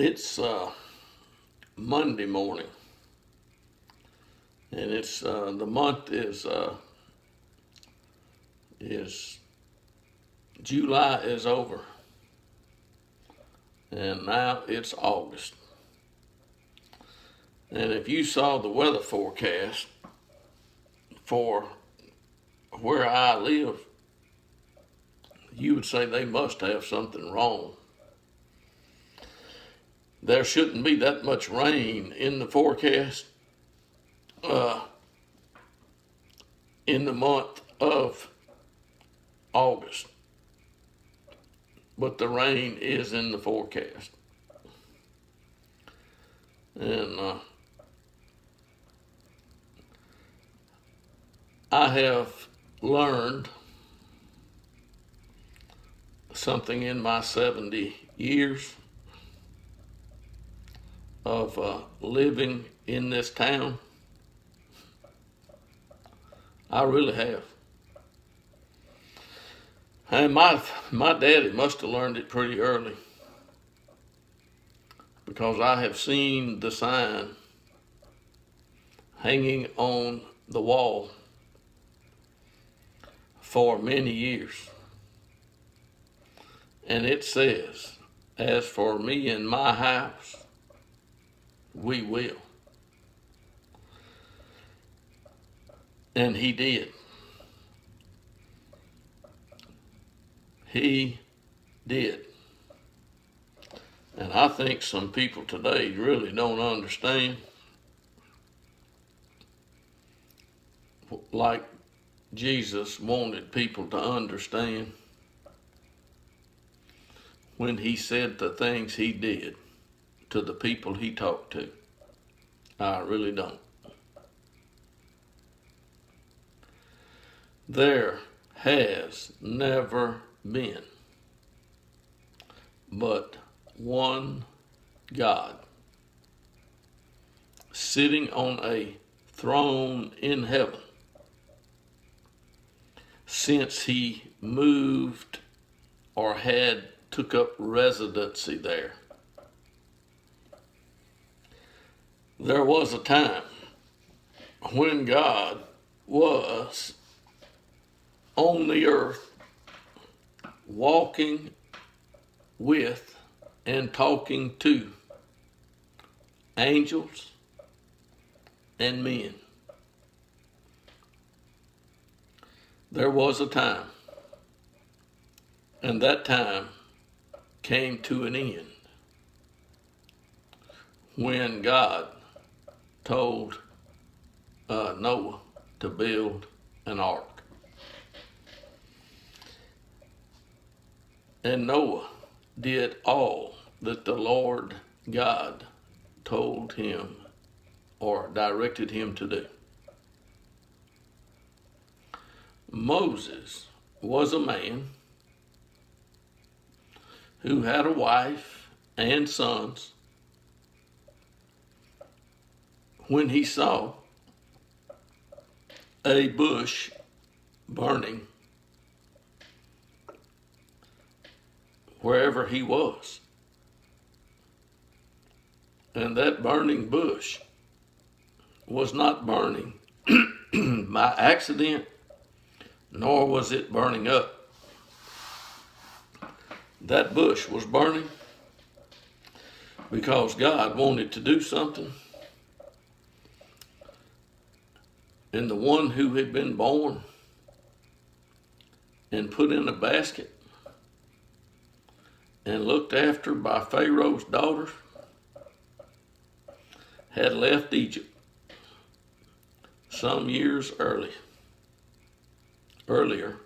It's Monday morning, and it's the month is July is over, and now it's August. And if you saw the weather forecast for where I live, you would say they must have something wrong. There shouldn't be that much rain in the forecast in the month of August, but the rain is in the forecast. And I have learned something in my 70 years of living in this town. I really have. And my daddy must have learned it pretty early, because I have seen the sign hanging on the wall for many years. And it says, "As for me and my house, we will." And he did. He did. And I think some people today really don't understand, like Jesus wanted people to understand when he said the things he did to the people he talked to. I really don't. There has never been but one God sitting on a throne in heaven since he moved or took up residency there. There was a time when God was on the earth, walking with and talking to angels and men. There was a time, and that time came to an end when God told Noah to build an ark. And Noah did all that the Lord God told him or directed him to do. Moses was a man who had a wife and sons. When he saw a bush burning wherever he was, and that burning bush was not burning by accident, nor was it burning up. That bush was burning because God wanted to do something, and the one who had been born and put in a basket and looked after by Pharaoh's daughters had left Egypt some years earlier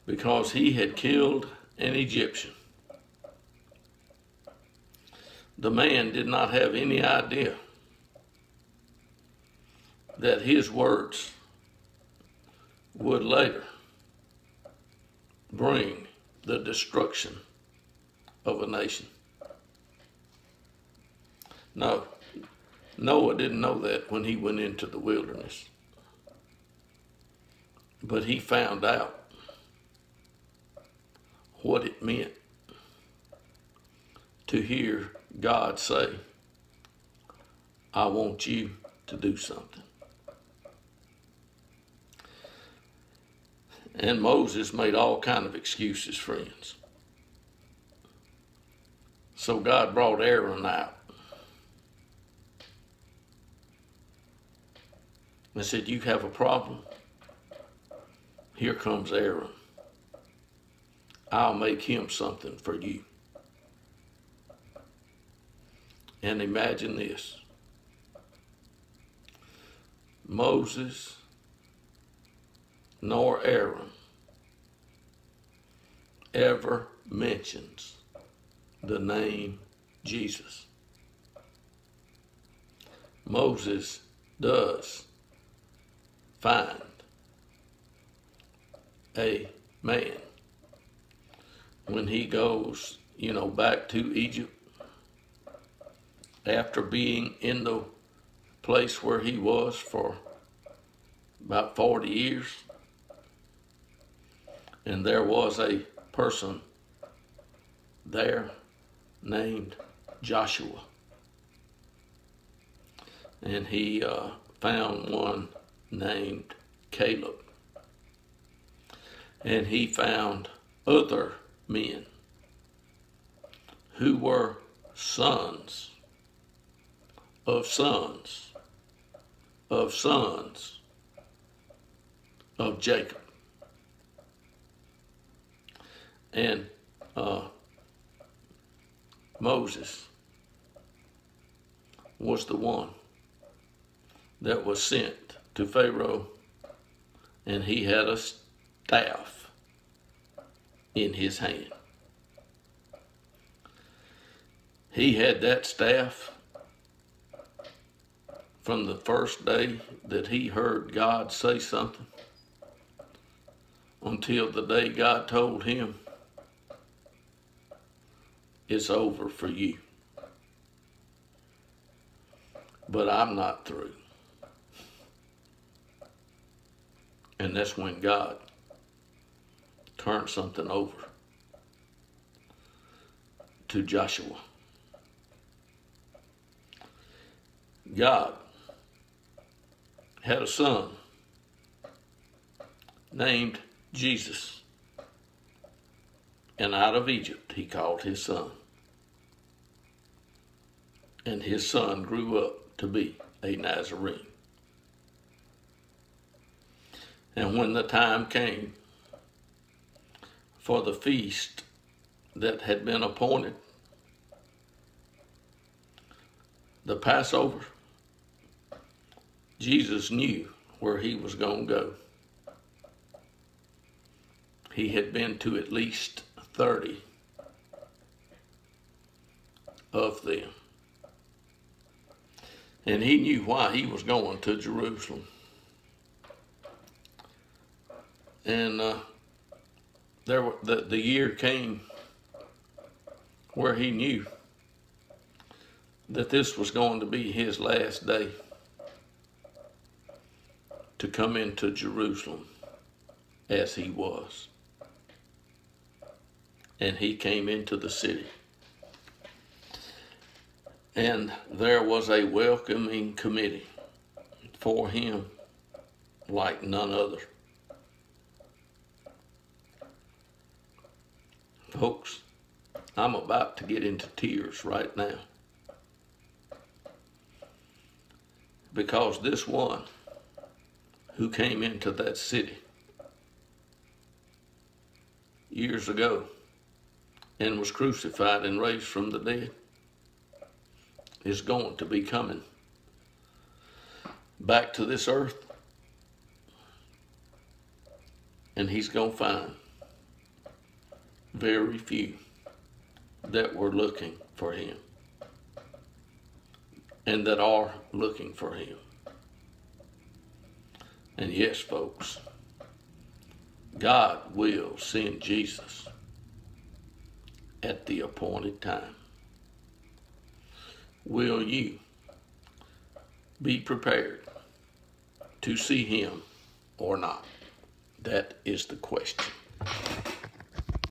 because he had killed an Egyptian. The man did not have any idea that his words would later bring the destruction of a nation. No, Noah didn't know that when he went into the wilderness. But he found out what it meant to hear God say, I want you to do something. And Moses made all kind of excuses, friends. So God brought Aaron out and said, you have a problem? Here comes Aaron. I'll make him something for you. And imagine this. Moses nor Aaron ever mentions the name Jesus. Moses does find a man when he goes, back to Egypt after being in the place where he was for about 40 years. And there was a person there named Joshua. And he found one named Caleb. And he found other men who were sons of sons of sons of Jacob. And Moses was the one that was sent to Pharaoh, and he had a staff in his hand. He had that staff from the first day that he heard God say something until the day God told him, it's over for you. But I'm not through. And that's when God turned something over to Joshua. God had a son named Jesus. And out of Egypt he called his son. And his son grew up to be a Nazarene. And when the time came for the feast that had been appointed, the Passover, Jesus knew where he was going to go. He had been to at least 30 of them. And he knew why he was going to Jerusalem. And the year came where he knew that this was going to be his last day to come into Jerusalem as he was. And he came into the city. And there was a welcoming committee for him like none other. Folks, I'm about to get into tears right now. Because this one who came into that city years ago and was crucified and raised from the dead is going to be coming back to this earth, and he's going to find very few that were looking for him and that are looking for him. And yes, folks, God will send Jesus at the appointed time. Will you be prepared to see him or not? That is the question.